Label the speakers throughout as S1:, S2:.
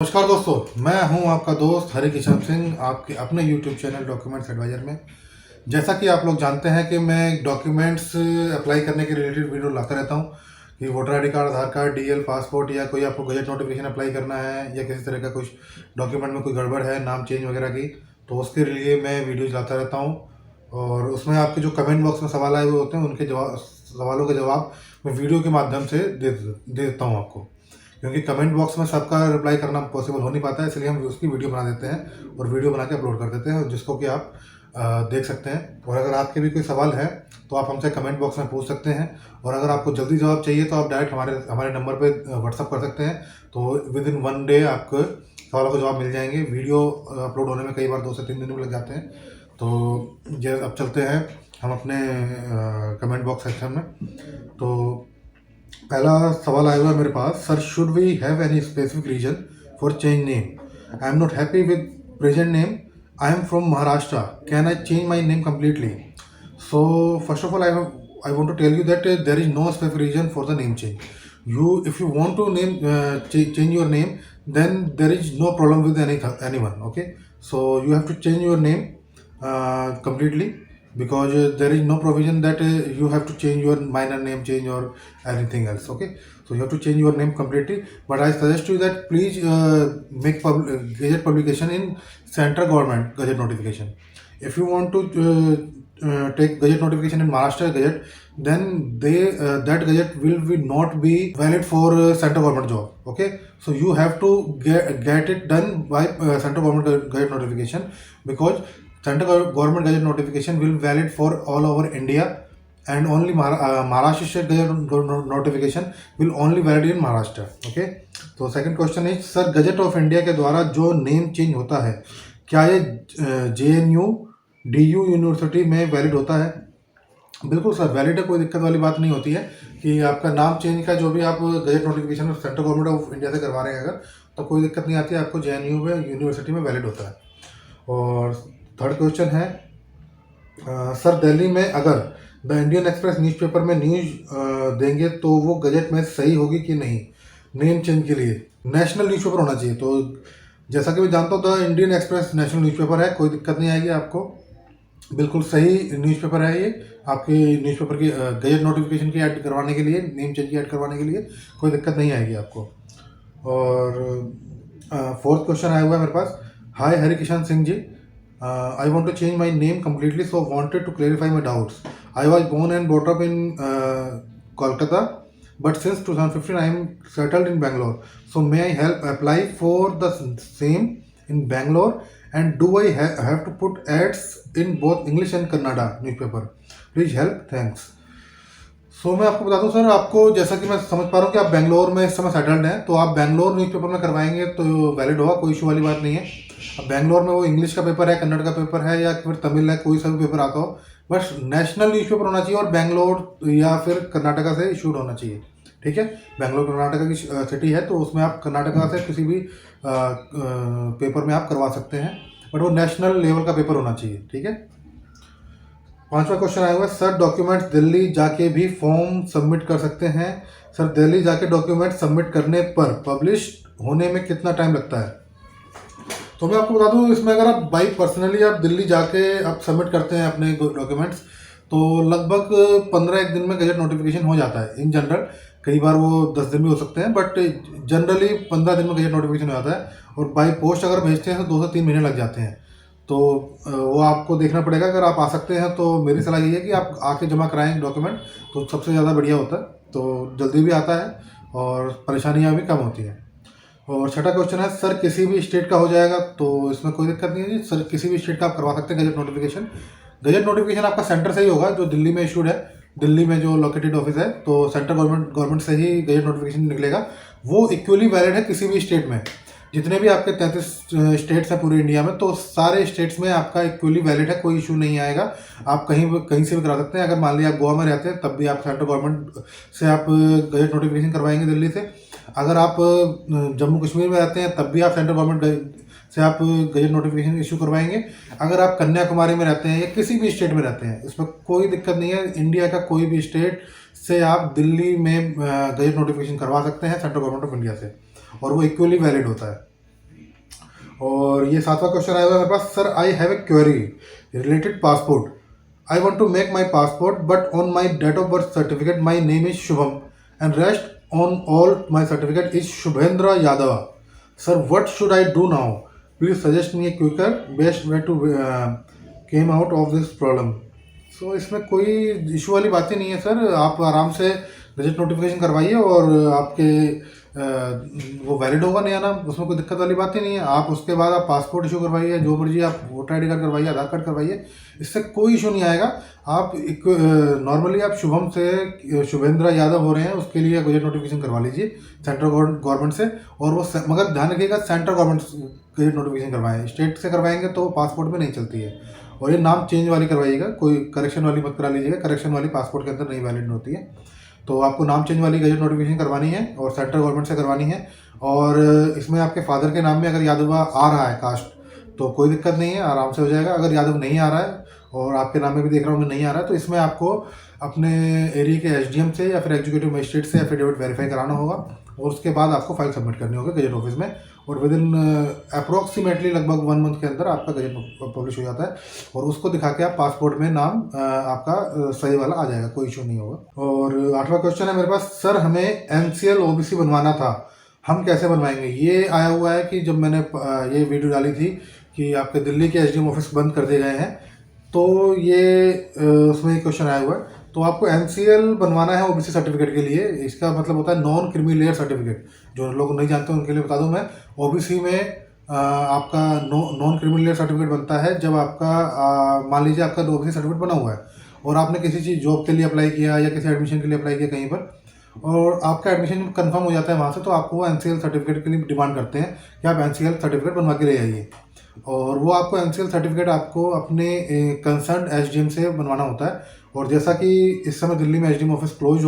S1: नमस्कार दोस्तों, मैं हूं आपका दोस्त हरि किशन सिंह आपके अपने YouTube चैनल डॉक्यूमेंट्स एडवाइज़र में। जैसा कि आप लोग जानते हैं कि मैं डॉक्यूमेंट्स अप्लाई करने के रिलेटेड वीडियो लाता रहता हूं कि वोटर आईडी कार्ड, आधार कार्ड, डीएल, पासपोर्ट या कोई आपको गजट नोटिफिकेशन अप्लाई करना है या किसी तरह का कुछ डॉक्यूमेंट में कोई गड़बड़ है, नाम चेंज वगैरह की, तो उसके लिए मैं वीडियोज़ लाता रहता हूँ। और उसमें आपके जो कमेंट बॉक्स में सवाल आए हुए होते हैं उनके सवालों के जवाब मैं वीडियो के माध्यम से दे देता हूँ आपको, क्योंकि कमेंट बॉक्स में सबका रिप्लाई करना पॉसिबल हो नहीं पाता है, इसलिए हम उसकी वीडियो बना देते हैं और वीडियो बना के अपलोड कर देते हैं जिसको कि आप देख सकते हैं। और अगर आपके भी कोई सवाल है तो आप हमसे कमेंट बॉक्स में पूछ सकते हैं, और अगर आपको जल्दी जवाब चाहिए तो आप डायरेक्ट हमारे नंबर पे व्हाट्सअप कर सकते हैं, तो विद इन 1 डे आपको सवालों का जवाब मिल जाएंगे। वीडियो अपलोड होने में कई बार 2 से 3 दिन भी लग जाते हैं। तो ये अब चलते हैं हम अपने कमेंट बॉक्स सेक्शन में। तो पहला सवाल आया हुआ है मेरे पास, sir should we have any specific reason for change name? I am not happy with present name, I am from Maharashtra, can I change my name completely? So first of all I want to tell you that there is no specific reason for the name change. If you want to change your name, then there is no problem with anyone. Okay, so you have to change your name completely, because there is no provision that you have to change your minor name change or anything else. Okay, so you have to change your name completely, but I suggest you that please make gazette publication in central government gazette notification. If you want to take gazette notification in Maharashtra Gazette, then that gazette will not be valid for central government job. Okay, so you have to get it done by central government gazette notification, because central government gazette notification will valid for all over India, and only Maharashtra state gazette notification will only valid in Maharashtra. Okay, तो second question है, sir gazette of India के द्वारा जो name change होता है क्या ये JNU DU university में वैलिड होता है? बिल्कुल सर, वैलिड है, कोई दिक्कत वाली बात नहीं होती है कि आपका नाम चेंज का जो भी आप gazette notification central government of India से करवा रहे हैं अगर, तो कोई दिक्कत नहीं आती है, आपको JNU में यूनिवर्सिटी में वैलिड होता है। और थर्ड क्वेश्चन है, सर दिल्ली में अगर द इंडियन एक्सप्रेस न्यूज़पेपर में न्यूज़ देंगे तो वो गजट में सही होगी कि नहीं? नेम चेंज के लिए नेशनल न्यूज़पेपर होना चाहिए। तो जैसा कि मैं जानता हूँ the Indian express national newspaper है, कोई दिक्कत नहीं आएगी आपको, बिल्कुल सही न्यूज़पेपर है ये। आपके न्यूज़पेपर की गजट नोटिफिकेशन की ऐड करवाने के लिए, नेम चेंज की ऐड करवाने के लिए कोई दिक्कत नहीं आएगी आपको। और फोर्थ क्वेश्चन आया हुआ है मेरे पास, hi Hari Kishan Singh ji, I want to change my name completely, so wanted to clarify my doubts. I was born and brought up in Kolkata, but since 2015 I am settled in Bangalore, so may I help apply for the same in Bangalore, and do I have to put ads in both English and Kannada newspaper? Please help, thanks. सो मैं आपको बता दूं sir, आपको जैसा कि मैं समझ पा रहा हूँ कि आप बेंगलोर में इस समय सेटल्ड हैं, तो आप बेंगलोर न्यूज़पेपर में करवाएंगे तो वैलिड होगा, कोई इशू वाली बात नहीं है। अब बेंगलोर में वो इंग्लिश का पेपर है, कन्नड़ का पेपर है या फिर तमिल है, कोई सा भी पेपर आता हो, बस नेशनल न्यूज़पेपर होना चाहिए और बेंगलोर या फिर कर्नाटका से इशूड होना चाहिए। ठीक है, बेंगलोर कर्नाटका की सिटी है, तो उसमें आप कर्नाटका से किसी भी पेपर में आप करवा सकते हैं, बट वो नेशनल लेवल का पेपर होना चाहिए। ठीक है। पांचवा क्वेश्चन आया हुआ है, सर डॉक्यूमेंट्स दिल्ली जाके भी फॉर्म सबमिट कर सकते हैं? सर दिल्ली जाके डॉक्यूमेंट सबमिट करने पर पब्लिश होने में कितना टाइम लगता है? तो मैं आपको बता दूं, इसमें अगर आप बाई पर्सनली आप दिल्ली जाके आप सबमिट करते हैं अपने डॉक्यूमेंट्स, तो लगभग 15 दिन में गजट नोटिफिकेशन हो जाता है इन जनरल। कई बार वो 10 दिन भी हो सकते हैं, बट जनरली 15 दिन में गजट नोटिफिकेशन हो जाता है। और बाई पोस्ट अगर भेजते हैं तो 2 से 3 महीने लग जाते हैं, तो वो आपको देखना पड़ेगा। अगर आप आ सकते हैं तो मेरी सलाह यही है कि आप आके जमा कराएं डॉक्यूमेंट, तो सबसे ज़्यादा बढ़िया होता है, तो जल्दी भी आता है और परेशानियाँ भी कम होती हैं। और छठा क्वेश्चन है, सर किसी भी स्टेट का हो जाएगा? तो इसमें कोई दिक्कत नहीं है सर, किसी भी स्टेट का आप करवा सकते हैं गजट नोटिफिकेशन। गजट नोटिफिकेशन आपका सेंटर से ही होगा, जो दिल्ली में इशूड है, दिल्ली में जो लोकेटेड ऑफिस है, तो सेंट्रल गवर्नमेंट से ही गजट नोटिफिकेशन निकलेगा। वो इक्वली वैलिड है किसी भी स्टेट में। जितने भी आपके 33 स्टेट्स हैं पूरे इंडिया में, तो सारे स्टेट्स में आपका इक्वली वैलिड है, कोई इशू नहीं आएगा। आप कहीं से भी करा सकते हैं। अगर मान लिया आप गोवा में रहते हैं, तब भी आप सेंट्रल गवर्नमेंट से आप गजट नोटिफिकेशन करवाएंगे दिल्ली से। अगर आप जम्मू कश्मीर में रहते हैं, तब भी आप सेंट्रल गवर्नमेंट से आप गजट नोटिफिकेशन इशू करवाएंगे। अगर आप कन्याकुमारी में रहते हैं या किसी भी स्टेट में रहते हैं, इसमें कोई दिक्कत नहीं है। इंडिया का कोई भी स्टेट से आप दिल्ली में गजट नोटिफिकेशन करवा सकते हैं सेंट्रल गवर्नमेंट ऑफ इंडिया से, और वो इक्वली वैलिड होता है। और ये 7वां क्वेश्चन आया हुआ है मेरे पास। Sir I have a query related passport. I want to make my passport but on my date of birth certificate my name is Shubham and rest on all my certificate is Shubhendra Yadav. Sir what should I do now? Please suggest me a quicker best way to came out of this problem. So इसमें कोई issue वाली बात ही नहीं है sir. आप आराम से gazette notification करवाइए और आपके वो वैलिड होगा नया नाम, उसमें कोई दिक्कत वाली बात ही नहीं है। आप उसके बाद आप पासपोर्ट इशू करवाइए, जो मर्जी आप वोटर आई डी कार्ड करवाइए, आधार कार्ड करवाइए, इससे कोई इशू नहीं आएगा। आप नॉर्मली आप शुभम से शुभेंद्र यादव हो रहे हैं, उसके लिए गजट नोटिफिकेशन करवा लीजिए सेंट्रल गवर्नमेंट से। और वो मगर ध्यान रखिएगा सेंट्रल गवर्नमेंट गजट नोटिफिकेशन करवाएं, स्टेट से करवाएंगे तो पासपोर्ट में नहीं चलती है। और ये नाम चेंज वाली करवाइएगा, कोई करेक्शन वाली मत करा लीजिएगा, करेक्शन वाली पासपोर्ट के अंदर नहीं वैलिड होती है। तो आपको नाम चेंज वाली गजट नोटिफिकेशन करवानी है और सेंट्रल गवर्नमेंट से करवानी है। और इसमें आपके फादर के नाम में अगर यादव आ रहा है कास्ट तो कोई दिक्कत नहीं है, आराम से हो जाएगा। अगर यादव नहीं आ रहा है और आपके नाम में भी देख रहा हूँ नहीं आ रहा है, तो इसमें आपको अपने एरिया के एसडीएम से या फिर एग्जीक्यूटिव मजिस्ट्रेट से एफिडेविट वेरीफाई कराना होगा और उसके बाद आपको फाइल सबमिट करनी होगी गजट ऑफिस में। और विद इन अप्रोक्सीमेटली लगभग 1 मंथ के अंदर आपका गजट पब्लिश हो जाता है और उसको दिखा के आप पासपोर्ट में नाम आपका सही वाला आ जाएगा, कोई इशू नहीं होगा। और 8वां क्वेश्चन है मेरे पास। सर हमें एनसीएल ओबीसी बनवाना था, हम कैसे बनवाएंगे? ये आया हुआ है कि जब मैंने ये वीडियो डाली थी कि आपके दिल्ली के एसडीएम ऑफिस बंद कर दिए गए हैं, तो ये उसमें एक क्वेश्चन आया हुआ है। तो आपको एनसीएल बनवाना है ओबीसी सर्टिफिकेट के लिए। इसका मतलब होता है नॉन क्रीमी लेयर सर्टिफिकेट। जो लोग नहीं जानते उनके लिए बता दूं मैं, ओबीसी में आपका नॉन क्रीमी लेयर सर्टिफिकेट बनता है जब आपका मान लीजिए आपका ओबीसी सर्टिफिकेट बना हुआ है और आपने किसी चीज़ जॉब के लिए अप्लाई किया या किसी एडमिशन के लिए अप्लाई किया कहीं पर, और आपका एडमिशन कंफर्म हो जाता है वहाँ से, तो आपको वो एनसीएल सर्टिफिकेट के लिए डिमांड करते हैं कि आप एनसीएल सर्टिफिकेट बनवा के ले आइए। और वो आपको एनसीएल सर्टिफिकेट आपको अपने कंसर्न एसडीएम से बनवाना होता है। और जैसा कि इस समय दिल्ली में एसडीएम ऑफिस क्लोज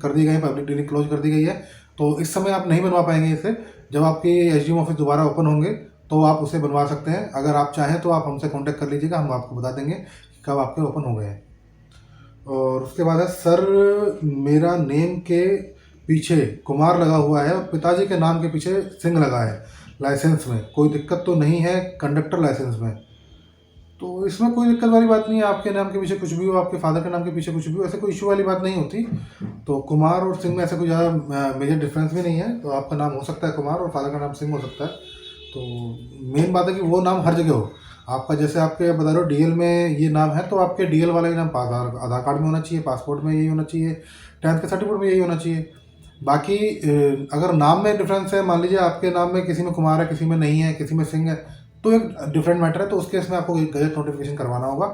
S1: कर दी गई है, पब्लिक डीलिंग क्लोज कर दी गई है, तो इस समय आप नहीं बनवा पाएंगे इसे। जब आपकी एसडीएम ऑफिस दोबारा ओपन होंगे तो आप उसे बनवा सकते हैं। अगर आप चाहें तो आप हमसे कॉन्टैक्ट कर लीजिएगा, हम आपको बता देंगे कि कब आपके ओपन हो गए हैं। और उसके बाद है सर मेरा नेम के पीछे कुमार लगा हुआ है और पिताजी के नाम के पीछे सिंह लगा है लाइसेंस में, कोई दिक्कत तो नहीं है कंडक्टर लाइसेंस में? तो इसमें कोई दिक्कत वाली बात नहीं है। आपके नाम के पीछे कुछ भी हो, आपके फादर के नाम के पीछे कुछ भी हो, ऐसे कोई इशू वाली बात नहीं होती। तो कुमार और सिंह में ऐसे कोई ज़्यादा मेजर डिफरेंस भी नहीं है। तो आपका नाम हो सकता है कुमार और फादर का नाम सिंह हो सकता है। तो मेन बात है कि वो नाम हर जगह हो आपका। जैसे आपके बता रहे हो डीएल में ये नाम है, तो आपके डीएल वाला ही नाम आधार कार्ड में होना चाहिए, पासपोर्ट में यही होना चाहिए, 10th के सर्टिफिकेट में यही होना चाहिए। बाकी अगर नाम में डिफरेंस है, मान लीजिए आपके नाम में किसी में कुमार है, किसी में नहीं है, किसी में सिंह है, तो एक डिफरेंट मैटर है। तो उस केस में आपको गजट नोटिफिकेशन करवाना होगा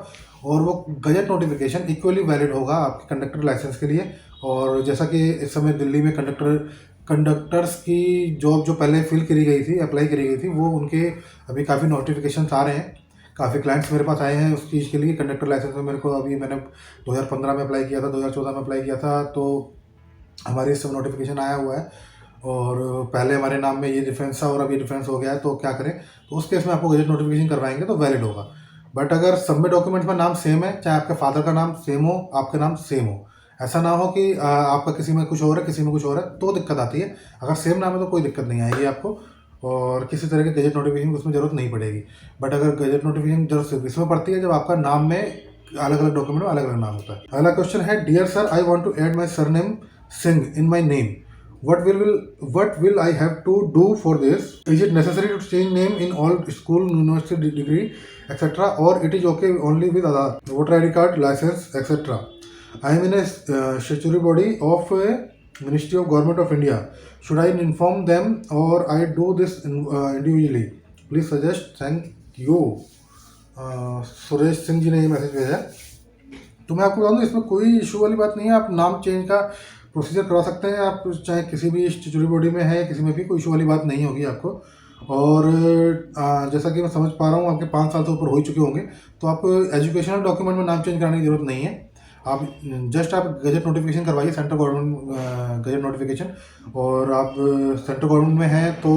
S1: और वो गजट नोटिफिकेशन इक्वली वैलिड होगा आपके कंडक्टर लाइसेंस के लिए। और जैसा कि इस समय दिल्ली में कंडक्टर्स की जॉब जो पहले फिल करी गई थी, अप्लाई करी गई थी, वो उनके अभी काफ़ी नोटिफिकेशन आ रहे हैं। काफ़ी क्लाइंट्स मेरे पास आए हैं उस चीज़ के लिए। कंडक्टर लाइसेंस में मेरे को अभी मैंने 2015 में अप्लाई किया था, 2014 में अप्लाई किया था, तो हमारे इस समय नोटिफिकेशन आया हुआ है। और पहले हमारे नाम में ये डिफरेंस था और अब ये डिफरेंस हो गया है, तो क्या करें? तो उस केस में आपको गजट नोटिफिकेशन करवाएंगे तो वैलिड होगा। बट अगर सब में डॉक्यूमेंट्स में नाम सेम है, चाहे आपके फादर का नाम सेम हो, आपका नाम सेम हो, ऐसा ना हो कि आपका किसी में कुछ और है, किसी में कुछ और है, तो दिक्कत आती है। अगर सेम नाम है तो कोई दिक्कत नहीं आएगी आपको और किसी तरह के गजट नोटिफिकेशन की उसमें ज़रूरत नहीं पड़ेगी। बट अगर गजट नोटिफिकेशन जरूरत सिर्फ इसमें पड़ती है जब आपका नाम में अलग अलग डॉक्यूमेंट में अलग अलग नाम होता है। अगला क्वेश्चन है, dear sir I want to add my surname Singh in my name, what will I have to do for this? Is it necessary to change name in all school, university degree, etc., or it is okay only with Aadhaar, voter ID card, license, etc.? I am in a statutory body of a Ministry of Government of India. Should I inform them or I do this individually? Please suggest. Thank you. Suresh Singh ji ने ये message भेजा। तो मैं आपको बता दूँ इसमें कोई इशू वाली बात नहीं है। आप नाम चेंज का प्रोसीजर करवा सकते हैं, आप चाहे किसी भी स्टैट्यूटरी बॉडी में है, किसी में भी कोई इशू वाली बात नहीं होगी आपको। और जैसा कि मैं समझ पा रहा हूँ आपके 5 साल से ऊपर हो चुके होंगे, तो आपको एजुकेशनल डॉक्यूमेंट में नाम चेंज कराने की ज़रूरत नहीं है। आप जस्ट आप गजट नोटिफिकेशन करवाइए, सेंट्रल गवर्नमेंट गजट नोटिफिकेशन। और आप सेंट्रल गवर्नमेंट में हैं तो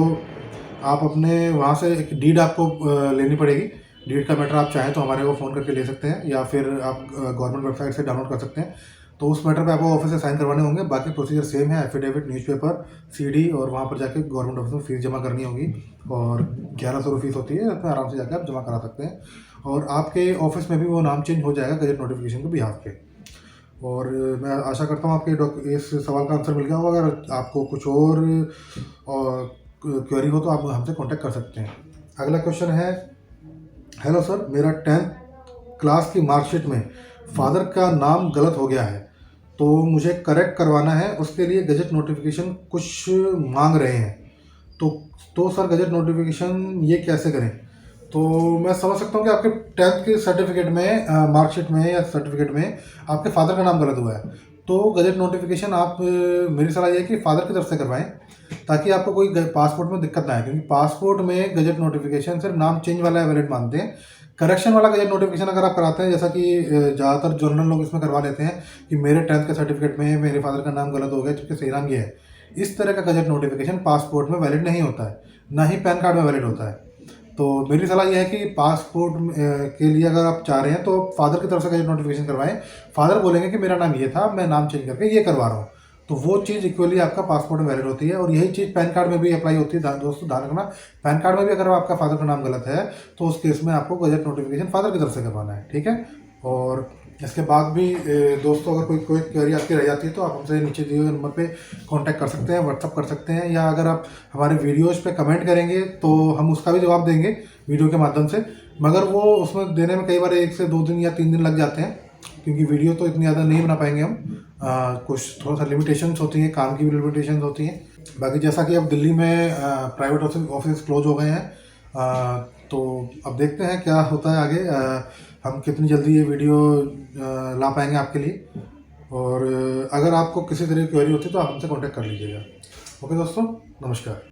S1: आप अपने वहाँ से एक डीड आपको लेनी पड़ेगी। डीड का मैटर आप चाहें तो हमारे को फ़ोन करके ले सकते हैं या फिर आप गवर्नमेंट वेबसाइट से डाउनलोड कर सकते हैं। तो उस मैटर पे आपको ऑफिस से साइन करवाने होंगे। बाकी प्रोसीजर सेम है, एफिडेविट, न्यूज़पेपर, सीडी और वहाँ पर जाके गवर्नमेंट ऑफिस में फीस जमा करनी होगी और 1100 फीस होती है, उसमें आराम से जाकर आप जमा करा सकते हैं और आपके ऑफिस में भी वो नाम चेंज हो जाएगा गजट नोटिफिकेशन के बिहाफ पे। और मैं आशा करता हूँ आपके इस सवाल का आंसर मिल गया होगा। अगर आपको कुछ और क्वेरी हो तो आप हमसे कांटेक्ट कर सकते हैं। अगला क्वेश्चन है, हेलो सर, मेरा 10th क्लास की मार्कशीट में फादर का नाम गलत हो गया है, तो मुझे करेक्ट करवाना है, उसके लिए गजट नोटिफिकेशन कुछ मांग रहे हैं। तो सर गजट नोटिफिकेशन ये कैसे करें? तो मैं समझ सकता हूँ कि आपके 10th के सर्टिफिकेट में, मार्कशीट में या सर्टिफिकेट में आपके फादर का नाम गलत हुआ है। तो गजट नोटिफिकेशन आप, मेरी सलाह ये है कि फादर की तरफ से करवाएं, ताकि आपको कोई पासपोर्ट में दिक्कत ना आए, क्योंकि पासपोर्ट में गजट नोटिफिकेशन सिर्फ नाम चेंज वाला वैलिड मानते हैं। करेक्शन वाला गजट नोटिफिकेशन अगर आप कराते हैं, जैसा कि ज़्यादातर जनरल लोग इसमें करवा लेते हैं कि मेरे 10th के सर्टिफिकेट में मेरे फादर का नाम गलत हो गया जबकि सही नाम ये है, इस तरह का गजट नोटिफिकेशन पासपोर्ट में वैलिड नहीं होता है, ना ही पैन कार्ड में वैलिड होता है। तो मेरी सलाह यह है कि पासपोर्ट के लिए अगर आप चाह रहे हैं तो फादर की तरफ से गजट नोटिफिकेशन करवाएं। फादर बोलेंगे कि मेरा नाम ये था, मैं नाम चेंज करके ये करवा रहा हूँ, तो वो चीज़ इक्वली आपका पासपोर्ट में वैलिड होती है। और यही चीज़ पैन कार्ड में भी अप्लाई होती है। दोस्तों ध्यान रखना, पैन कार्ड में भी अगर आपका फादर का नाम गलत है तो उस केस में आपको गजट नोटिफिकेशन फादर की तरफ से करवाना है, ठीक है। और इसके बाद भी दोस्तों, अगर कोई क्वेरी आपकी रह जाती है तो आप हमसे नीचे दिए हुए नंबर पे कांटेक्ट कर सकते हैं, व्हाट्सअप कर सकते हैं, या अगर आप हमारे वीडियोज़ पे कमेंट करेंगे तो हम उसका भी जवाब देंगे वीडियो के माध्यम से। मगर वो उसमें देने में कई बार 1 से 2 दिन या 3 दिन लग जाते हैं, क्योंकि वीडियो तो इतनी ज़्यादा नहीं बना पाएंगे हम। कुछ थोड़ा सा लिमिटेशंस होती हैं, काम की भी लिमिटेशंस होती हैं। बाकी जैसा कि अब दिल्ली में प्राइवेट ऑफिस क्लोज हो गए हैं, तो अब देखते हैं क्या होता है आगे। हम कितनी जल्दी ये वीडियो ला पाएंगे आपके लिए। और अगर आपको किसी तरह की क्वेरी होती है तो आप हमसे कांटेक्ट कर लीजिएगा। ओके दोस्तों, नमस्कार।